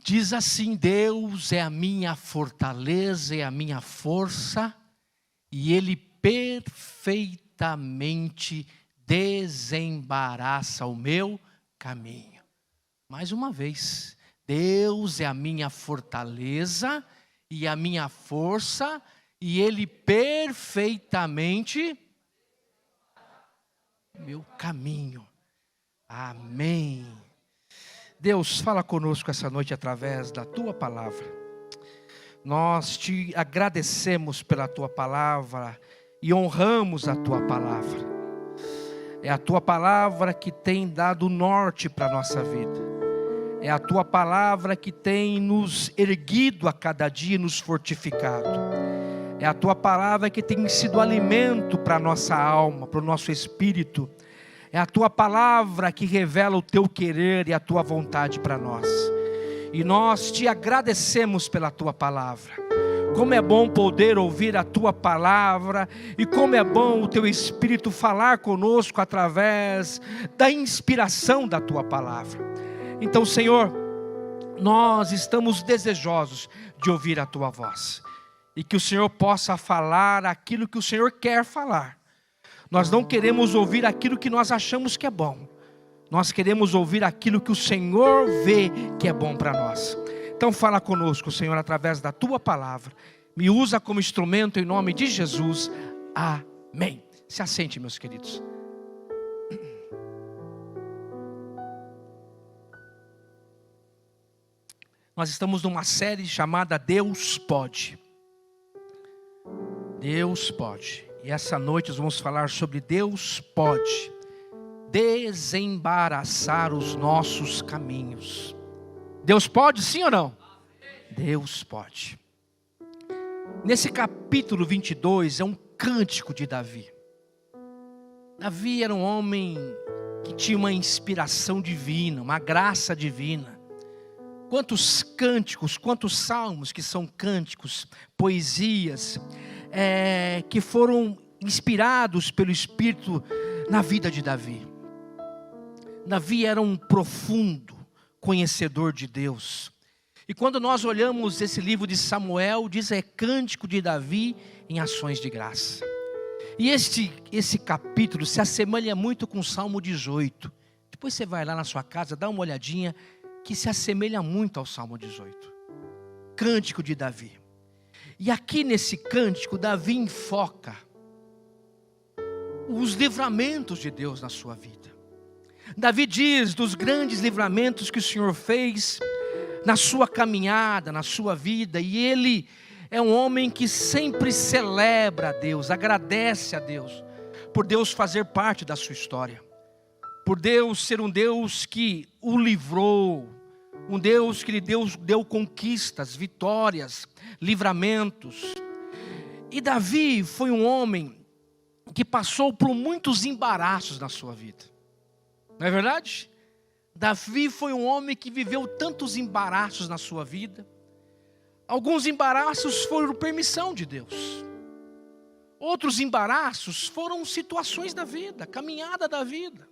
Diz assim: Deus é a minha fortaleza e a minha força, e Ele perfeitamente desembaraça o meu caminho. Mais uma vez, Deus é a minha fortaleza e a minha força, e Ele perfeitamente meu caminho. Amém. Deus, fala conosco essa noite através da Tua palavra. Nós Te agradecemos pela Tua palavra e honramos a Tua palavra. É a Tua palavra que tem dado norte para a nossa vida. É a Tua palavra que tem nos erguido a cada dia, nos fortificado. É a Tua palavra que tem sido alimento para a nossa alma, para o nosso espírito. É a Tua palavra que revela o Teu querer e a Tua vontade para nós. E nós Te agradecemos pela Tua palavra. Como é bom poder ouvir a Tua palavra, e como é bom o Teu Espírito falar conosco através da inspiração da Tua palavra. Então, Senhor, nós estamos desejosos de ouvir a Tua voz, e que o Senhor possa falar aquilo que o Senhor quer falar. Nós não queremos ouvir aquilo que nós achamos que é bom. Nós queremos ouvir aquilo que o Senhor vê que é bom para nós. Então fala conosco, Senhor, através da Tua palavra. Me usa como instrumento em nome de Jesus. Amém. Se assente, meus queridos. Nós estamos numa série chamada Deus Pode. Deus pode. E essa noite nós vamos falar sobre Deus pode desembaraçar os nossos caminhos. Deus pode, sim ou não? Deus pode. Nesse capítulo 22 é um cântico de Davi. Davi era um homem que tinha uma inspiração divina, uma graça divina. Quantos cânticos, quantos salmos que são cânticos, poesias, que foram inspirados pelo Espírito na vida de Davi. Davi era um profundo conhecedor de Deus. E quando nós olhamos esse livro de Samuel, diz cântico de Davi em ações de graça. E esse capítulo se assemelha muito com o Salmo 18. Depois você vai lá na sua casa, dá uma olhadinha, que se assemelha muito ao Salmo 18. Cântico de Davi. E aqui nesse cântico, Davi enfoca os livramentos de Deus na sua vida. Davi diz dos grandes livramentos que o Senhor fez na sua caminhada, na sua vida. E ele é um homem que sempre celebra a Deus, agradece a Deus, por Deus fazer parte da sua história. Por Deus ser um Deus que o livrou, um Deus que lhe deu conquistas, vitórias, livramentos. E Davi foi um homem que passou por muitos embaraços na sua vida. Não é verdade? Davi foi um homem que viveu tantos embaraços na sua vida. Alguns embaraços foram permissão de Deus. Outros embaraços foram situações da vida, caminhada da vida.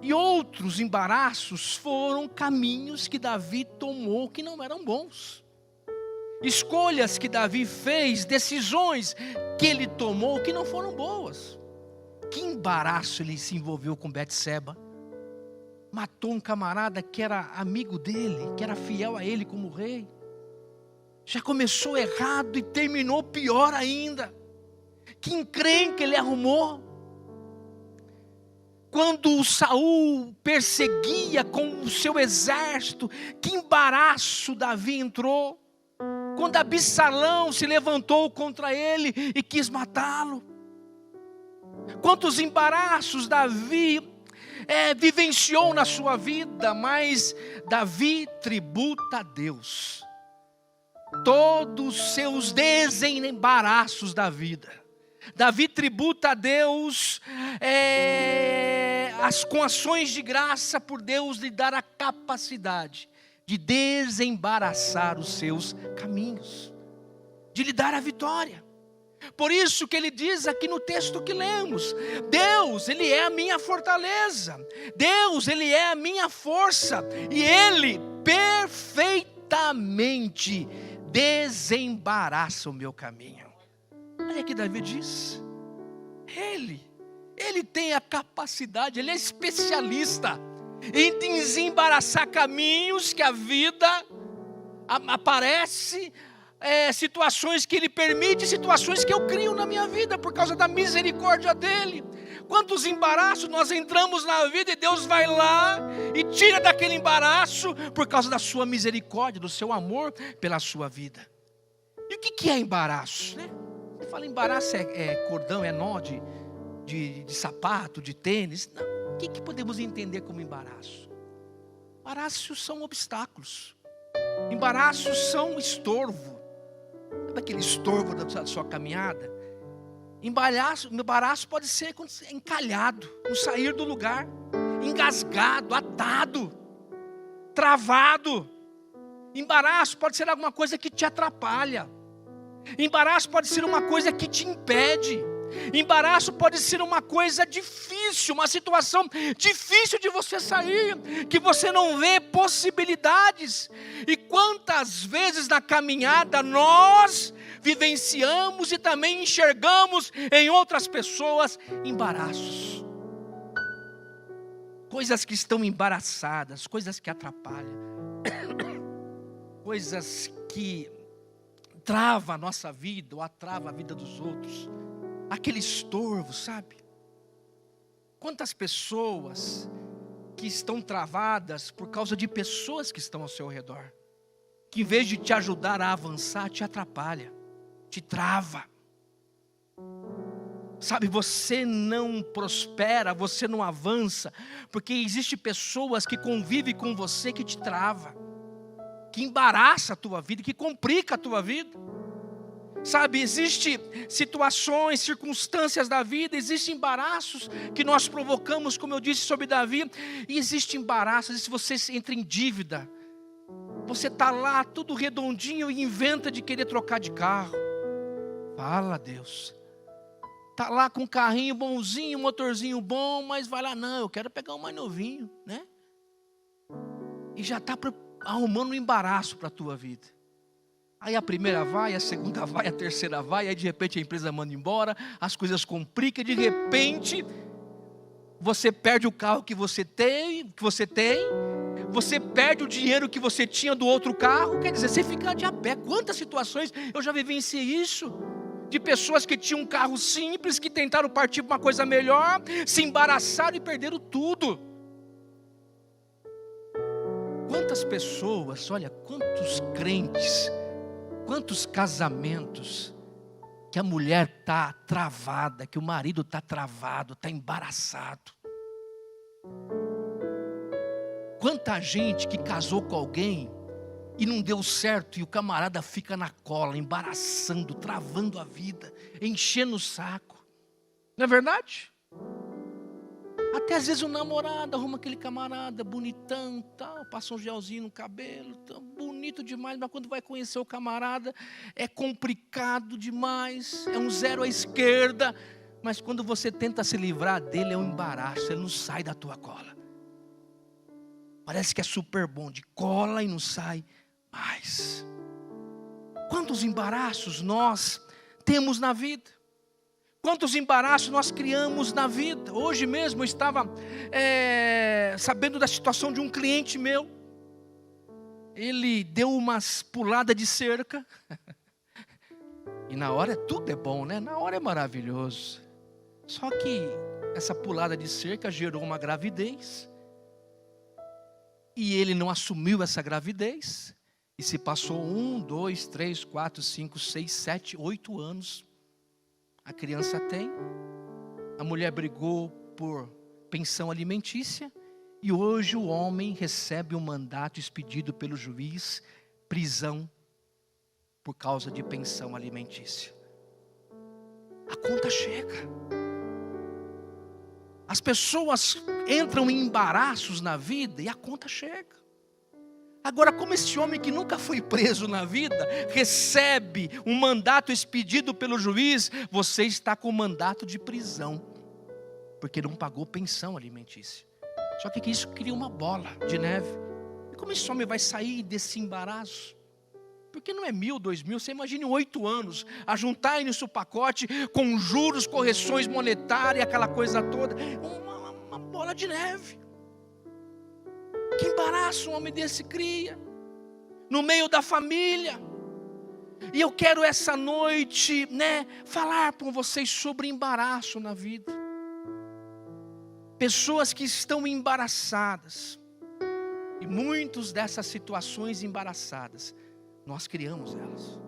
E outros embaraços foram caminhos que Davi tomou que não eram bons. Escolhas que Davi fez, decisões que ele tomou que não foram boas. Que embaraço ele se envolveu com Betseba. Matou um camarada que era amigo dele, que era fiel a ele como rei. Já começou errado e terminou pior ainda. Que encrenca ele arrumou. Quando Saul perseguia com o seu exército, que embaraço Davi entrou. Quando Absalão se levantou contra ele e quis matá-lo. Quantos embaraços Davi vivenciou na sua vida, mas Davi tributa a Deus todos os seus desembaraços da vida. Davi tributa a Deus com ações de graça, por Deus lhe dar a capacidade de desembaraçar os seus caminhos, de lhe dar a vitória. Por isso que ele diz aqui no texto que lemos: Deus, Ele é a minha fortaleza, Deus, Ele é a minha força, e Ele perfeitamente desembaraça o meu caminho. Olha que Davi diz, Ele tem a capacidade, Ele é especialista em desembaraçar caminhos que a vida aparece, situações que Ele permite, situações que eu crio na minha vida por causa da misericórdia dEle. Quantos embaraços nós entramos na vida e Deus vai lá e tira daquele embaraço por causa da sua misericórdia, do seu amor pela sua vida. E o que é embaraço, né? Você fala embaraço é cordão, é nó de sapato, de tênis. Não. O que podemos entender como embaraço? Embaraços são obstáculos. Embaraços são estorvo. Sabe aquele estorvo da sua caminhada? Embaraço pode ser encalhado, não sair do lugar, engasgado, atado, travado. Embaraço pode ser alguma coisa que te atrapalha. Embaraço pode ser uma coisa que te impede. Embaraço pode ser uma coisa difícil, uma situação difícil de você sair, que você não vê possibilidades. E quantas vezes na caminhada nós vivenciamos e também enxergamos em outras pessoas embaraços, coisas que estão embaraçadas, coisas que atrapalham, coisas que travam a nossa vida ou atravam a vida dos outros. Aquele estorvo, sabe? Quantas pessoas que estão travadas por causa de pessoas que estão ao seu redor, que em vez de te ajudar a avançar, te atrapalha, te trava. Sabe, você não prospera, você não avança, porque existem pessoas que convivem com você que te trava, que embaraça a tua vida, que complica a tua vida. Sabe, existem situações, circunstâncias da vida, existem embaraços que nós provocamos, como eu disse sobre Davi, e existem embaraços, e se você entra em dívida, você está lá tudo redondinho e inventa de querer trocar de carro. Fala, Deus. Está lá com um carrinho bonzinho, um motorzinho bom, mas vai lá, não, eu quero pegar um mais novinho, né? E já está arrumando um embaraço para a tua vida. Aí a primeira vai, a segunda vai, a terceira vai, aí de repente a empresa manda embora, as coisas complicam, de repente você perde o carro que você tem, você perde o dinheiro que você tinha do outro carro, quer dizer, você fica de a pé. Quantas situações eu já vivenciei isso, de pessoas que tinham um carro simples, que tentaram partir para uma coisa melhor, se embaraçaram e perderam tudo. Quantas pessoas, olha, quantos crentes, quantos casamentos que a mulher está travada, que o marido está travado, está embaraçado. Quanta gente que casou com alguém e não deu certo e o camarada fica na cola, embaraçando, travando a vida, enchendo o saco. Não é verdade? Até às vezes o namorado arruma aquele camarada bonitão, tal, passa um gelzinho no cabelo, tão bonito demais, mas quando vai conhecer o camarada é complicado demais, é um zero à esquerda, mas quando você tenta se livrar dele é um embaraço, ele não sai da tua cola. Parece que é super bom, de cola e não sai mais. Quantos embaraços nós temos na vida? Quantos embaraços nós criamos na vida? Hoje mesmo eu estava sabendo da situação de um cliente meu. Ele deu umas puladas de cerca. E na hora tudo é bom, né? Na hora é maravilhoso. Só que essa pulada de cerca gerou uma gravidez. E ele não assumiu essa gravidez. E se passou 1, 2, 3, 4, 5, 6, 7, 8 anos. A criança tem, a mulher brigou por pensão alimentícia e hoje o homem recebe um mandato expedido pelo juiz, prisão por causa de pensão alimentícia. A conta chega. As pessoas entram em embaraços na vida e a conta chega. Agora, como esse homem que nunca foi preso na vida, recebe um mandato expedido pelo juiz, você está com mandato de prisão, porque não pagou pensão alimentícia. Só que isso cria uma bola de neve. E como esse homem vai sair desse embaraço? Porque não é 1.000, 2.000, você imagine 8 anos, a juntar nisso o pacote, com juros, correções monetárias, aquela coisa toda, uma bola de neve. Que embaraço um homem desse cria, no meio da família. E eu quero essa noite, falar com vocês sobre embaraço na vida. Pessoas que estão embaraçadas, e muitas dessas situações embaraçadas, nós criamos elas.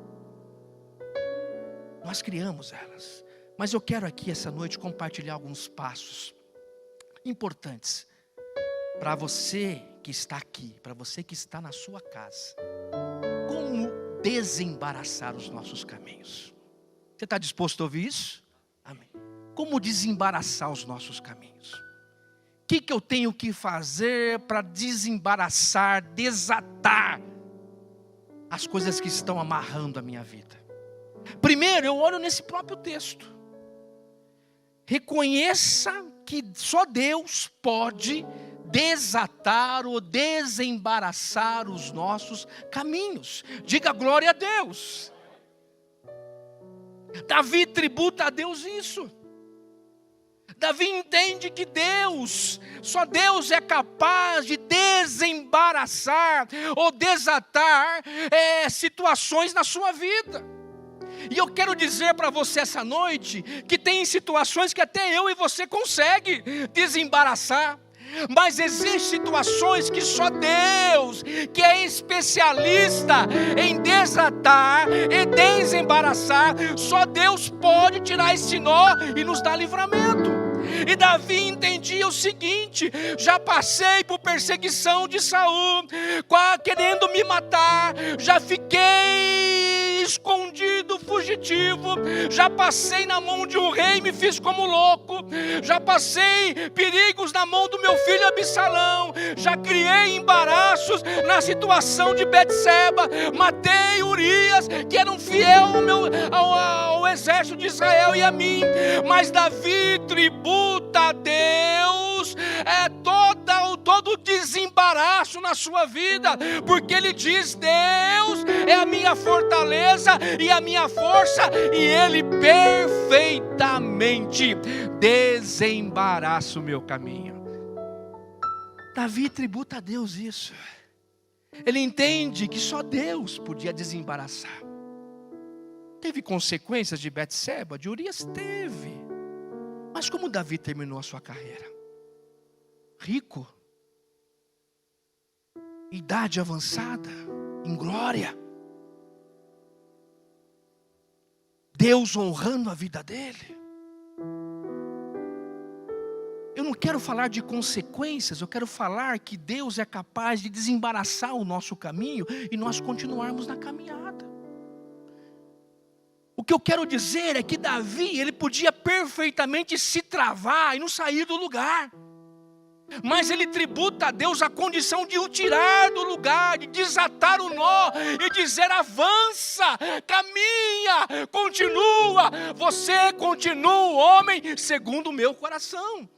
Nós criamos elas. Mas eu quero aqui essa noite compartilhar alguns passos importantes para você que está aqui, para você que está na sua casa. Como desembaraçar os nossos caminhos? Você está disposto a ouvir isso? Amém. Como desembaraçar os nossos caminhos? O que eu tenho que fazer para desembaraçar, desatar as coisas que estão amarrando a minha vida? Primeiro, eu olho nesse próprio texto. Reconheça que só Deus pode desatar ou desembaraçar os nossos caminhos. Diga glória a Deus. Davi tributa a Deus isso. Davi entende que só Deus é capaz de desembaraçar ou desatar situações na sua vida. E eu quero dizer para você essa noite, que tem situações que até eu e você consegue desembaraçar. Mas existem situações que só Deus, que é especialista em desatar e desembaraçar, só Deus pode tirar esse nó e nos dar livramento. E Davi entendia o seguinte: já passei por perseguição de Saul, querendo me matar, já fiquei escondido, fugitivo, já passei na mão de um rei, me fiz como louco, já passei perigos na mão do meu filho Absalão, já criei embaraços na situação de Betseba, matei Urias, que era um fiel ao exército de Israel e a mim. Mas Davi tributa a Deus todo desembaraço na sua vida, porque ele diz: Deus é a minha fortaleza e a minha força, e Ele perfeitamente desembaraça o meu caminho. Davi tributa a Deus isso. Ele entende que só Deus podia desembaraçar. Teve consequências de Betseba, de Urias? Teve. Mas como Davi terminou a sua carreira? Rico, idade avançada, em glória, Deus honrando a vida dele. Eu não quero falar de consequências, eu quero falar que Deus é capaz de desembaraçar o nosso caminho e nós continuarmos na caminhada. O que eu quero dizer é que Davi, ele podia perfeitamente se travar e não sair do lugar. Mas ele tributa a Deus a condição de o tirar do lugar, de desatar o nó e dizer: avança, caminha, continua, você continua, homem, segundo o meu coração.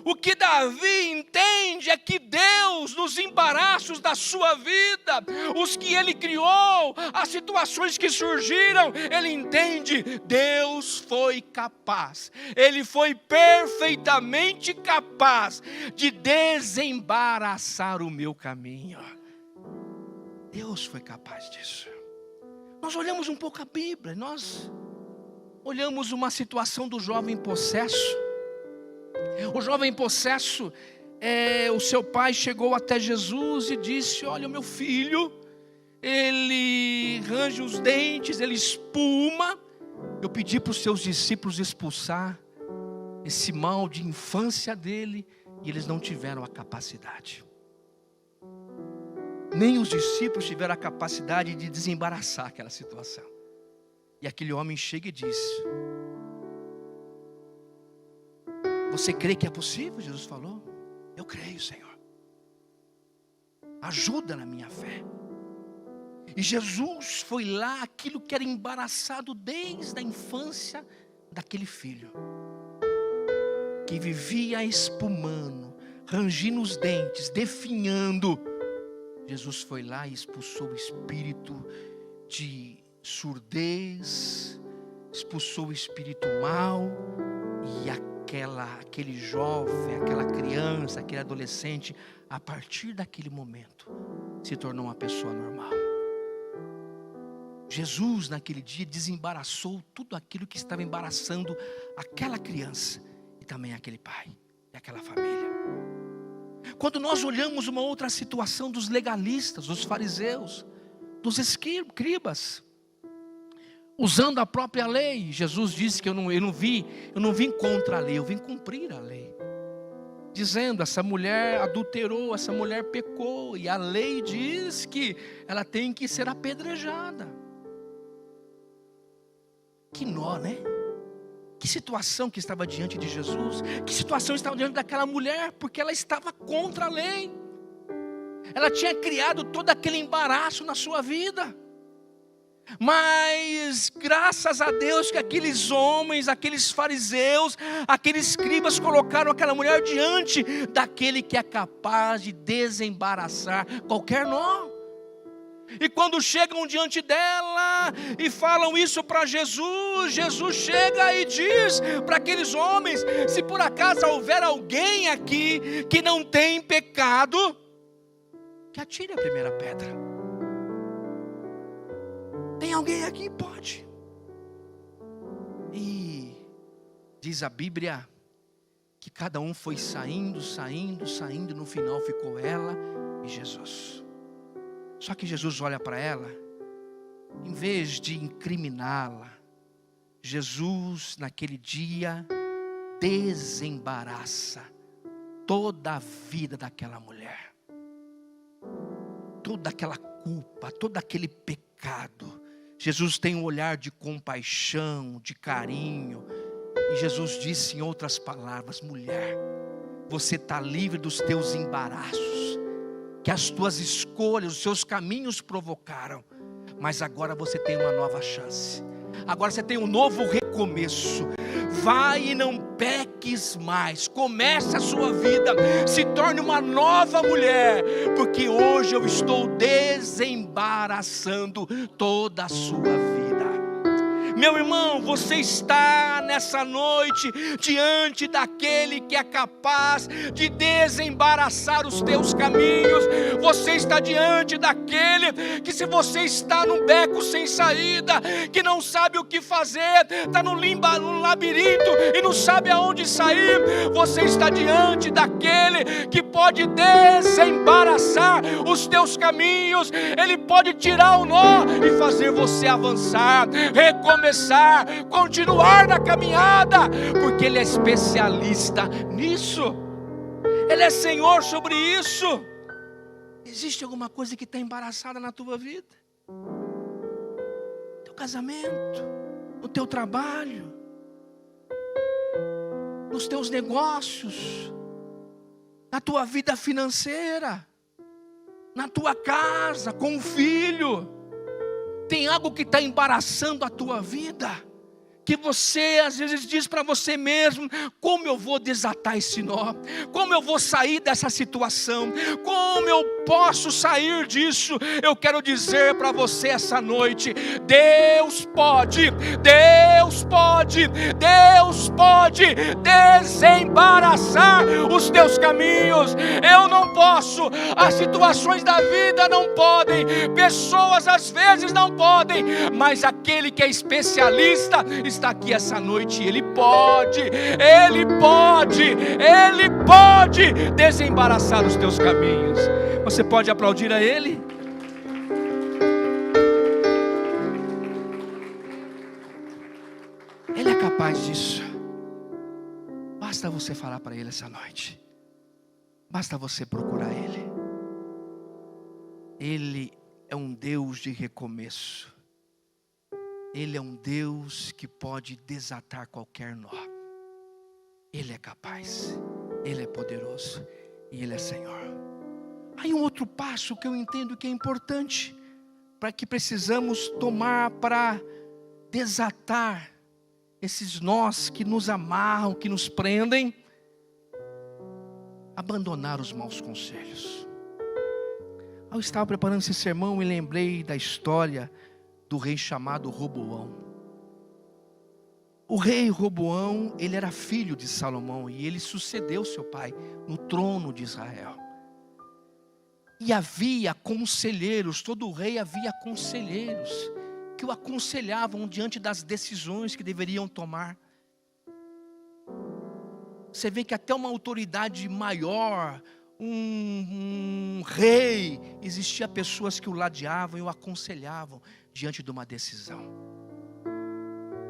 O que Davi entende é que Deus, nos embaraços da sua vida, os que Ele criou, as situações que surgiram, Ele entende, Deus foi capaz, Ele foi perfeitamente capaz de desembaraçar o meu caminho. Deus foi capaz disso. Nós olhamos um pouco a Bíblia, nós olhamos uma situação do jovem possesso. O jovem possesso, o seu pai chegou até Jesus e disse: olha, o meu filho, ele range os dentes, ele espuma. Eu pedi para os seus discípulos expulsar esse mal de infância dele, e eles não tiveram a capacidade. Nem os discípulos tiveram a capacidade de desembaraçar aquela situação. E aquele homem chega e diz: você crê que é possível? Jesus falou: eu creio, Senhor. ajuda na minha fé. E Jesus foi lá, aquilo que era embaraçado desde a infância daquele filho, que vivia espumando, rangindo os dentes, definhando. Jesus foi lá e expulsou o espírito de surdez, expulsou o espírito mau, e aquele jovem, aquela criança, aquele adolescente, a partir daquele momento, se tornou uma pessoa normal. Jesus naquele dia desembaraçou tudo aquilo que estava embaraçando aquela criança e também aquele pai e aquela família. Quando nós olhamos uma outra situação dos legalistas, dos fariseus, dos escribas, usando a própria lei, Jesus disse que eu não vim contra a lei, eu vim cumprir a lei. Dizendo, essa mulher adulterou, essa mulher pecou, e a lei diz que ela tem que ser apedrejada. Que nó, né? Que situação que estava diante de Jesus, que situação estava diante daquela mulher, porque ela estava contra a lei. Ela tinha criado todo aquele embaraço na sua vida. Mas graças a Deus que aqueles homens, aqueles fariseus, aqueles escribas colocaram aquela mulher diante daquele que é capaz de desembaraçar qualquer nó. E quando chegam diante dela e falam isso para Jesus, Jesus chega e diz para aqueles homens: se por acaso houver alguém aqui que não tem pecado, que atire a primeira pedra. Tem alguém aqui? Pode. E diz a Bíblia que cada um foi saindo, no final ficou ela e Jesus. Só que Jesus olha para ela, em vez de incriminá-la, Jesus naquele dia desembaraça toda a vida daquela mulher, toda aquela culpa, todo aquele pecado. Jesus tem um olhar de compaixão, de carinho, e Jesus disse em outras palavras: mulher, você está livre dos teus embaraços, que as tuas escolhas, os seus caminhos provocaram, mas agora você tem uma nova chance, agora você tem um novo recomeço. Vai e não peques mais, comece a sua vida, se torne uma nova mulher, porque hoje eu estou desembaraçando toda a sua vida. Meu irmão, você está nessa noite diante daquele que é capaz de desembaraçar os teus caminhos. Você está diante daquele que, se você está num beco sem saída, que não sabe o que fazer, está no labirinto e não sabe aonde sair, você está diante daquele que pode desembaraçar os teus caminhos. Ele pode tirar o nó e fazer você avançar, recomeçar, continuar na caminhada, porque Ele é especialista nisso. Ele é Senhor sobre isso. Existe alguma coisa que está embaraçada na tua vida? No teu casamento, no teu trabalho, nos teus negócios, na tua vida financeira, na tua casa, com o filho. Tem algo que está embaraçando a tua vida, que você às vezes diz para você mesmo: como eu vou desatar esse nó? Como eu vou sair dessa situação? Como eu posso sair disso? Eu quero dizer para você essa noite: Deus pode desembaraçar os teus caminhos. Eu não posso, as situações da vida não podem, pessoas às vezes não podem, mas aquele que é especialista está aqui essa noite. Ele pode desembaraçar os teus caminhos. Você pode aplaudir a Ele? Ele é capaz disso. Basta você falar para Ele essa noite. Basta você procurar Ele. Ele é um Deus de recomeço. Ele é um Deus que pode desatar qualquer nó. Ele é capaz, Ele é poderoso e Ele é Senhor. Aí um outro passo que eu entendo que é importante, para que precisamos tomar para desatar esses nós que nos amarram, que nos prendem, abandonar os maus conselhos. Eu estava preparando esse sermão e lembrei da história do rei chamado Roboão. O rei Roboão, ele era filho de Salomão e ele sucedeu seu pai no trono de Israel. E havia conselheiros, todo rei havia conselheiros que o aconselhavam diante das decisões que deveriam tomar. Você vê que até uma autoridade maior, um rei, existia pessoas que o ladeavam e o aconselhavam diante de uma decisão.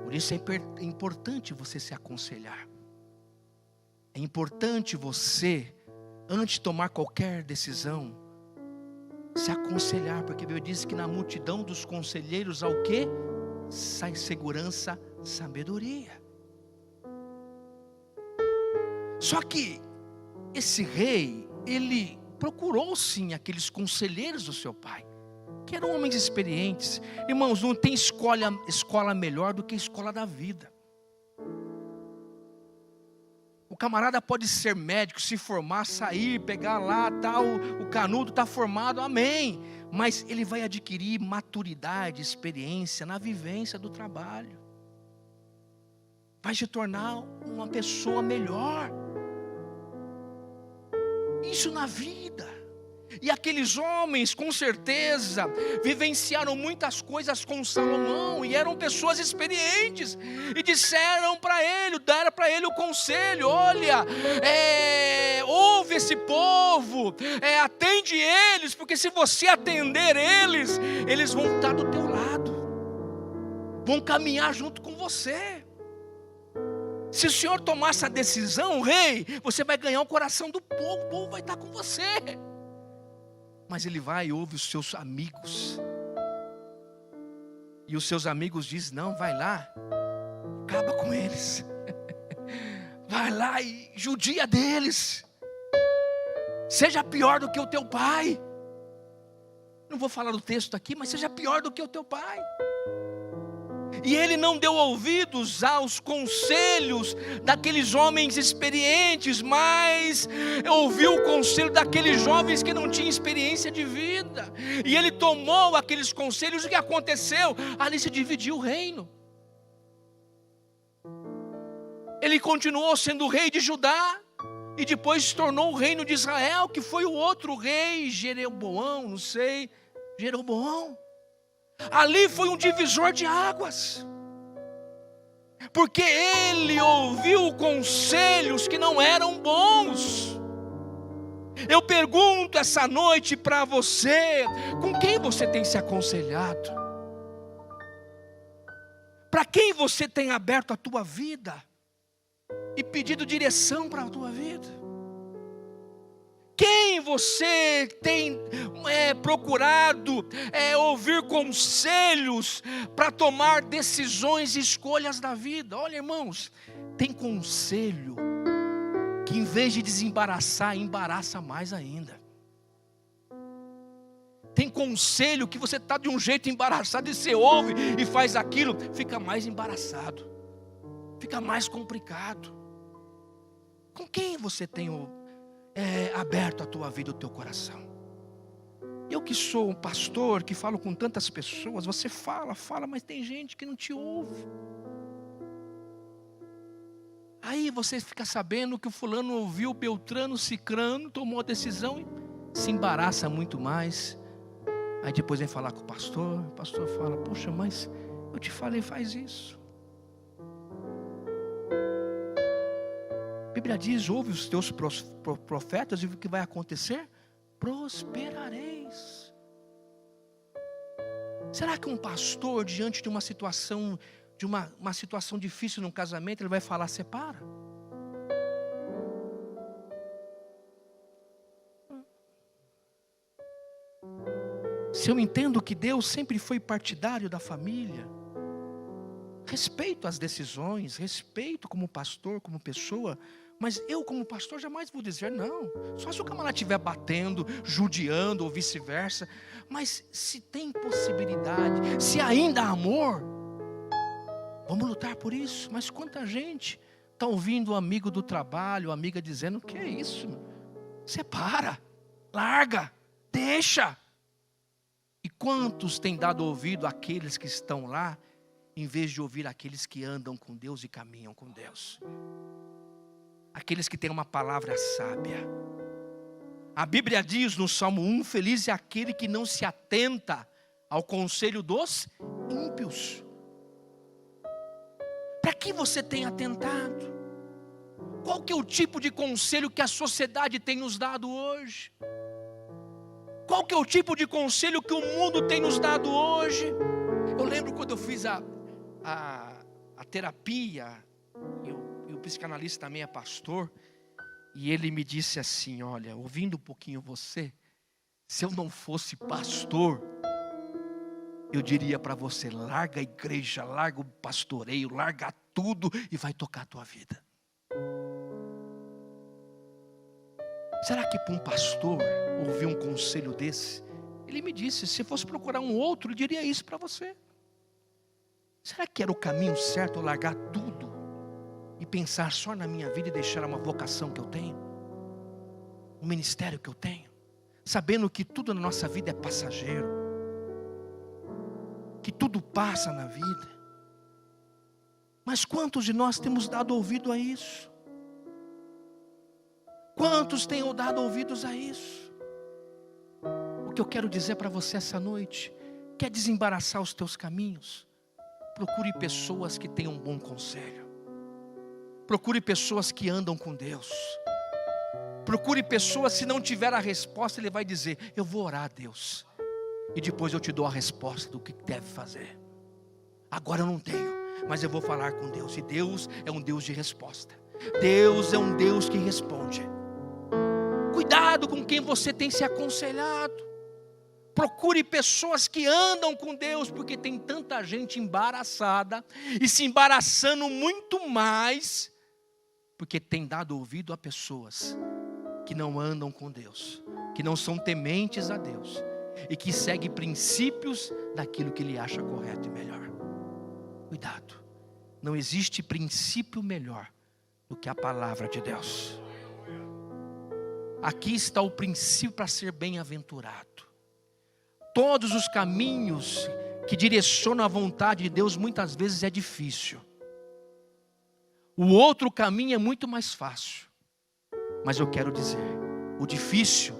Por isso é importante você se aconselhar. É importante você, antes de tomar qualquer decisão, se aconselhar, porque a Bíblia diz que na multidão dos conselheiros há o quê? Sai segurança, sabedoria. Só que esse rei, ele procurou sim aqueles conselheiros do seu pai, que eram homens experientes. Irmãos, não tem escola melhor do que a escola da vida. O camarada pode ser médico, se formar, sair, pegar lá, tal, o canudo está formado, amém. Mas ele vai adquirir maturidade, experiência na vivência do trabalho. Vai se tornar uma pessoa melhor. Isso na vida. E aqueles homens, com certeza, vivenciaram muitas coisas com Salomão, e eram pessoas experientes, e disseram para ele, deram para ele o conselho: olha, ouve esse povo, atende eles, porque se você atender eles, eles vão estar do teu lado, vão caminhar junto com você. Se o Senhor tomar essa decisão, rei, você vai ganhar o coração do povo vai estar com você. Mas ele vai e ouve os seus amigos. E os seus amigos dizem: não, vai lá, acaba com eles. Vai lá e judia deles. Seja pior do que o teu pai. Não vou falar do texto aqui, mas seja pior do que o teu pai. E ele não deu ouvidos aos conselhos daqueles homens experientes, mas ouviu o conselho daqueles jovens que não tinham experiência de vida. E ele tomou aqueles conselhos. O que aconteceu? Ali se dividiu o reino. Ele continuou sendo o rei de Judá, e depois se tornou o reino de Israel, que foi o outro rei, Jeroboão, não sei, Jeroboão. Ali foi um divisor de águas, porque ele ouviu conselhos que não eram bons. Eu pergunto essa noite para você: com quem você tem se aconselhado? Para quem você tem aberto a tua vida e pedido direção para a tua vida? Quem você tem procurado ouvir conselhos para tomar decisões e escolhas da vida? Olha, irmãos, tem conselho que em vez de desembaraçar, embaraça mais ainda. Tem conselho que você está de um jeito embaraçado e você ouve e faz aquilo, fica mais embaraçado, fica mais complicado. Com quem você tem aberto a tua vida, o teu coração? Eu que sou um pastor, que falo com tantas pessoas, você fala, mas tem gente que não te ouve. Aí você fica sabendo que o fulano ouviu, Beltrano, Cicrano, tomou a decisão e se embaraça muito mais. Aí depois vem falar com o pastor fala: poxa, mas eu te falei, faz isso. A Bíblia diz: ouve os teus profetas, e o que vai acontecer? Prosperareis. Será que um pastor, diante de uma situação, uma situação difícil num casamento, ele vai falar: separa? Se eu entendo que Deus sempre foi partidário da família, respeito as decisões, respeito como pastor, como pessoa, Mas eu, como pastor, jamais vou dizer não. Só se o camarada estiver batendo, judiando ou vice-versa. Mas se tem possibilidade, se ainda há amor, vamos lutar por isso. Mas quanta gente está ouvindo um amigo do trabalho, amiga dizendo: que é isso? Separa, larga, deixa. E quantos têm dado ouvido àqueles que estão lá, em vez de ouvir aqueles que andam com Deus e caminham com Deus? Aqueles que têm uma palavra sábia. A Bíblia diz no Salmo 1, feliz é aquele que não se atenta ao conselho dos ímpios. Para que você tem atentado? Qual que é o tipo de conselho que a sociedade tem nos dado hoje? Qual que é o tipo de conselho que o mundo tem nos dado hoje? Eu lembro quando eu fiz a terapia, e o psicanalista também é pastor, e ele me disse assim: olha, ouvindo um pouquinho você, se eu não fosse pastor, eu diria para você: larga a igreja, larga o pastoreio, larga tudo e vai tocar a tua vida. Será que para um pastor ouvir um conselho desse? Ele me disse: se fosse procurar um outro, eu diria isso para você. Será que era o caminho certo eu largar tudo e pensar só na minha vida e deixar uma vocação que eu tenho, um ministério que eu tenho, sabendo que tudo na nossa vida é passageiro, que tudo passa na vida? Mas quantos de nós temos dado ouvido a isso? Quantos têm dado ouvidos a isso? O que eu quero dizer para você essa noite: quer desembaraçar os teus caminhos? Procure pessoas que tenham um bom conselho. Procure pessoas que andam com Deus. Procure pessoas, se não tiver a resposta, ele vai dizer: eu vou orar a Deus, e depois eu te dou a resposta do que deve fazer. Agora eu não tenho, mas eu vou falar com Deus. E Deus é um Deus de resposta. Deus é um Deus que responde. Cuidado com quem você tem se aconselhado. Procure pessoas que andam com Deus, porque tem tanta gente embaraçada e se embaraçando muito mais, porque tem dado ouvido a pessoas que não andam com Deus, que não são tementes a Deus e que seguem princípios daquilo que ele acha correto e melhor. Cuidado, não existe princípio melhor do que a palavra de Deus. Aqui está o princípio para ser bem-aventurado. Todos os caminhos que direcionam a vontade de Deus muitas vezes é difícil. O outro caminho é muito mais fácil. Mas eu quero dizer, o difícil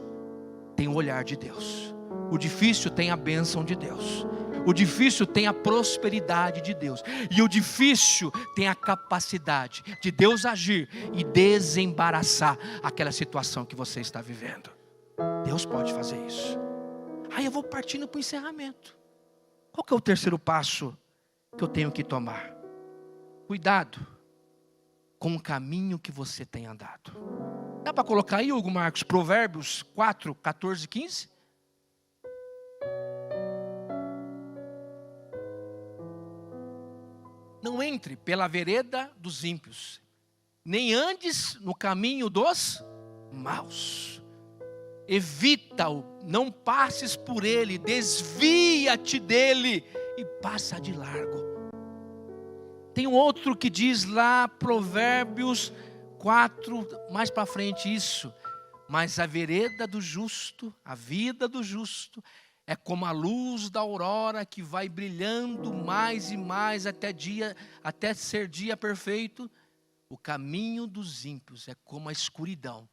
tem o olhar de Deus. O difícil tem a bênção de Deus. O difícil tem a prosperidade de Deus. E o difícil tem a capacidade de Deus agir e desembaraçar aquela situação que você está vivendo. Deus pode fazer isso. Aí eu vou partindo para o encerramento. Qual que é o terceiro passo que eu tenho que tomar? Cuidado com o caminho que você tem andado. Dá para colocar aí, Hugo Marcos, Provérbios 4, 14 e 15? Não entre pela vereda dos ímpios, nem andes no caminho dos maus. Evita-o, não passes por ele, desvia-te dele e passa de largo. Tem um outro que diz lá, Provérbios 4, mais para frente isso: mas a vereda do justo, a vida do justo, é como a luz da aurora que vai brilhando mais e mais até ser dia perfeito. O caminho dos ímpios é como a escuridão,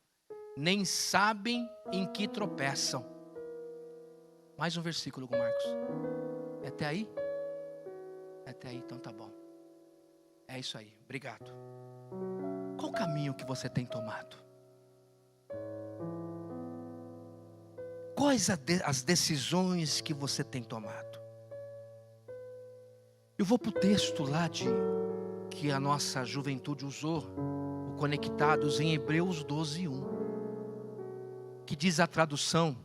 nem sabem em que tropeçam. Mais um versículo, Hugo Marcos. É até aí? É até aí, então tá bom. É isso aí, obrigado. Qual o caminho que você tem tomado? Quais as decisões que você tem tomado? Eu vou para o texto lá que a nossa juventude usou, o Conectados, em Hebreus 12, 1. Que diz a tradução: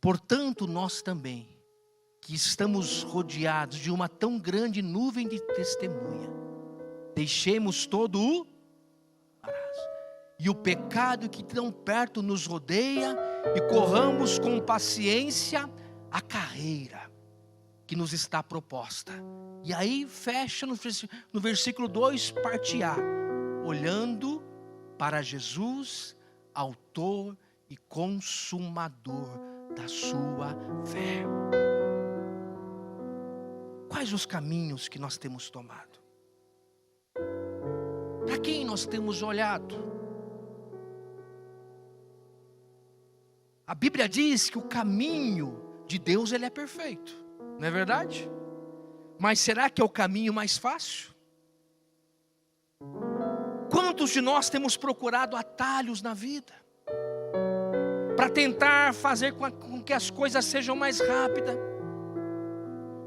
portanto nós também, que estamos rodeados de uma tão grande nuvem de testemunha, deixemos todo o e o pecado que tão perto nos rodeia, e corramos com paciência a carreira que nos está proposta. E aí fecha no versículo 2, parte A, olhando para Jesus, autor e consumador da sua fé. Quais os caminhos que nós temos tomado? Para quem nós temos olhado? A Bíblia diz que o caminho de Deus ele é perfeito, não é verdade? Mas será que é o caminho mais fácil? Quantos de nós temos procurado atalhos na vida para tentar fazer com que as coisas sejam mais rápidas?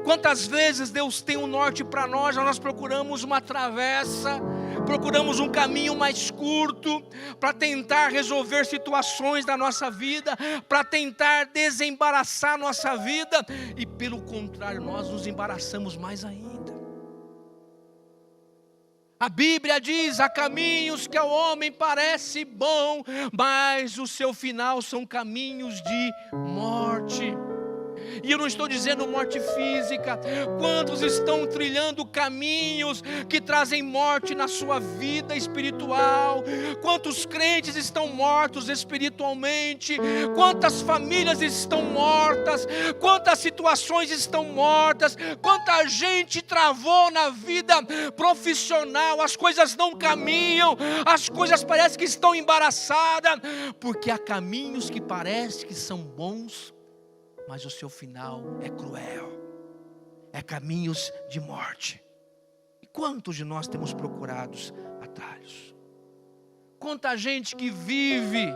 Quantas vezes Deus tem um norte para nós procuramos uma travessa, procuramos um caminho mais curto para tentar resolver situações da nossa vida, para tentar desembaraçar a nossa vida, e pelo contrário, nós nos embaraçamos mais ainda. A Bíblia diz: há caminhos que ao homem parece bom, mas o seu final são caminhos de morte. E eu não estou dizendo morte física. Quantos estão trilhando caminhos que trazem morte na sua vida espiritual? Quantos crentes estão mortos espiritualmente? Quantas famílias estão mortas? Quantas situações estão mortas? Quanta gente travou na vida profissional? As coisas não caminham, as coisas parecem que estão embaraçadas, porque há caminhos que parecem que são bons, mas o seu final é cruel, é caminhos de morte. E quantos de nós temos procurado atalhos? Quanta gente que vive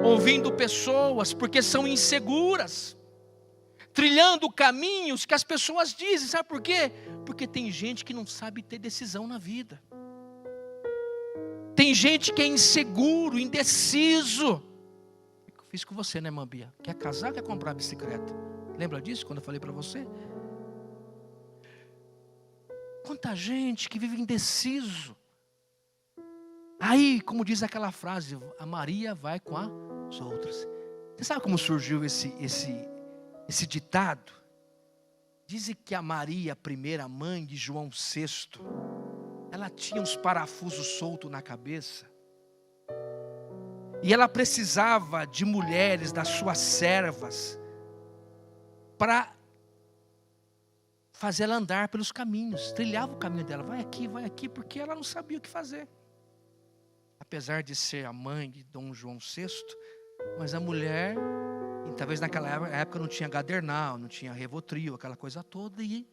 ouvindo pessoas porque são inseguras, trilhando caminhos que as pessoas dizem. Sabe por quê? Porque tem gente que não sabe ter decisão na vida. Tem gente que é inseguro, indeciso. Fiz com você, né, Mambia? Quer casar, quer comprar bicicleta? Lembra disso quando eu falei para você? Quanta gente que vive indeciso. Aí, como diz aquela frase, a Maria vai com as outras. Você sabe como surgiu esse ditado? Dizem que a Maria, a primeira mãe de João VI, ela tinha uns parafusos soltos na cabeça. E ela precisava de mulheres, das suas servas, para fazer ela andar pelos caminhos. Trilhava o caminho dela, vai aqui, porque ela não sabia o que fazer. Apesar de ser a mãe de Dom João VI, mas a mulher, e talvez naquela época não tinha Gadernal, não tinha Rivotril, aquela coisa toda. E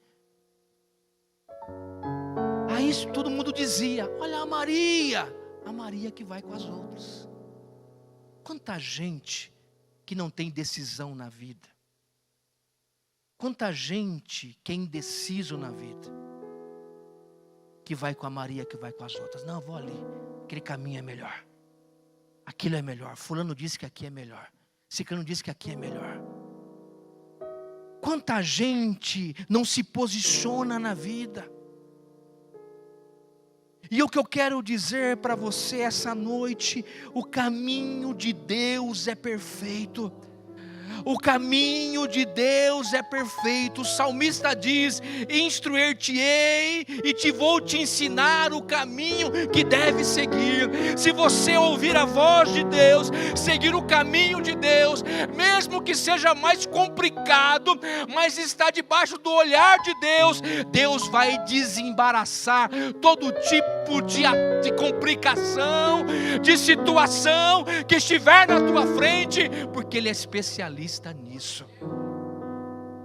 aí todo mundo dizia: olha a Maria que vai com as outras. Quanta gente que não tem decisão na vida. Quanta gente que é indeciso na vida, que vai com a Maria, que vai com as outras. Não, vou ali, aquele caminho é melhor, aquilo é melhor, fulano disse que aqui é melhor, ciclano disse que aqui é melhor. Quanta gente não se posiciona na vida. E o que eu quero dizer para você essa noite: o caminho de Deus é perfeito. O caminho de Deus é perfeito. O salmista diz: instruir-te-ei e te vou te ensinar o caminho que deve seguir. Se você ouvir a voz de Deus, seguir o caminho de Deus, mesmo que seja mais complicado, mas está debaixo do olhar de Deus, Deus vai desembaraçar todo tipo de complicação, de situação que estiver na tua frente, porque Ele é especialista nisso.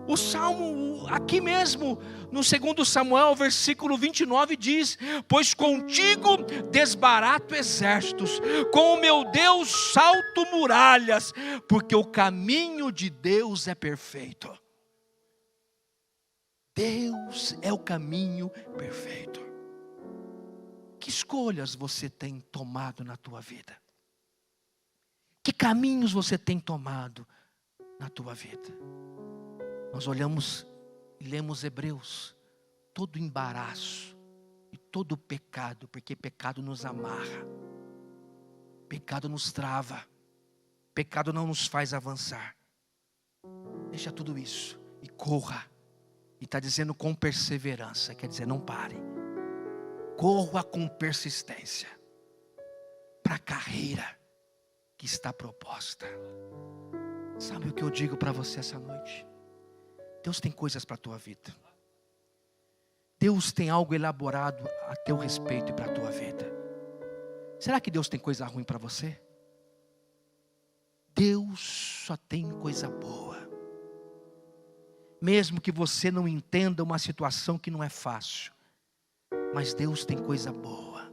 O Salmo, aqui mesmo, no 2 Samuel, versículo 29, diz: pois contigo desbarato exércitos, com o meu Deus salto muralhas, porque o caminho de Deus é perfeito. Deus é o caminho perfeito. Que escolhas você tem tomado na tua vida? Que caminhos você tem tomado na tua vida? Nós olhamos e lemos Hebreus, todo embaraço e todo pecado, porque pecado nos amarra. Pecado nos trava. Pecado não nos faz avançar. Deixa tudo isso e corra. E está dizendo com perseverança, quer dizer, não pare. Corra com persistência para a carreira que está proposta. Sabe o que eu digo para você essa noite? Deus tem coisas para a tua vida. Deus tem algo elaborado a teu respeito e para a tua vida. Será que Deus tem coisa ruim para você? Deus só tem coisa boa. Mesmo que você não entenda uma situação que não é fácil, mas Deus tem coisa boa.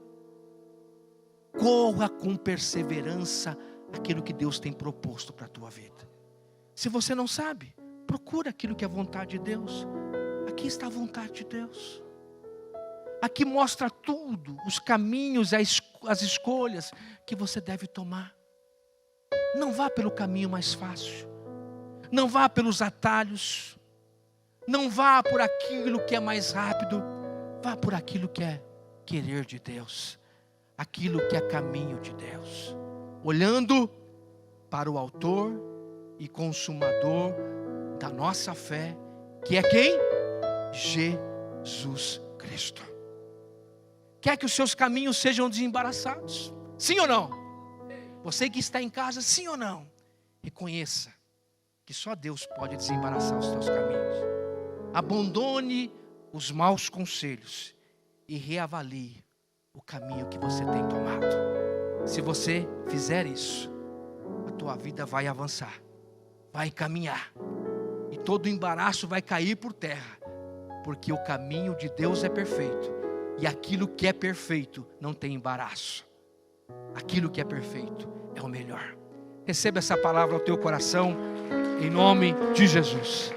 Corra com perseverança aquilo que Deus tem proposto para a tua vida. Se você não sabe, procura aquilo que é vontade de Deus. Aqui está a vontade de Deus. Aqui mostra tudo, os caminhos, as escolhas que você deve tomar. Não vá pelo caminho mais fácil. Não vá pelos atalhos. Não vá por aquilo que é mais rápido. Vá por aquilo que é querer de Deus. Aquilo que é caminho de Deus. Olhando para o autor e consumador da nossa fé, que é quem? Jesus Cristo. Quer que os seus caminhos sejam desembaraçados? Sim ou não? Você que está em casa, sim ou não? Reconheça que só Deus pode desembaraçar os teus caminhos. Abandone os maus conselhos e reavalie o caminho que você tem tomado. Se você fizer isso, a tua vida vai avançar, vai caminhar, e todo embaraço vai cair por terra, porque o caminho de Deus é perfeito, e aquilo que é perfeito não tem embaraço. Aquilo que é perfeito é o melhor. Receba essa palavra ao teu coração, em nome de Jesus.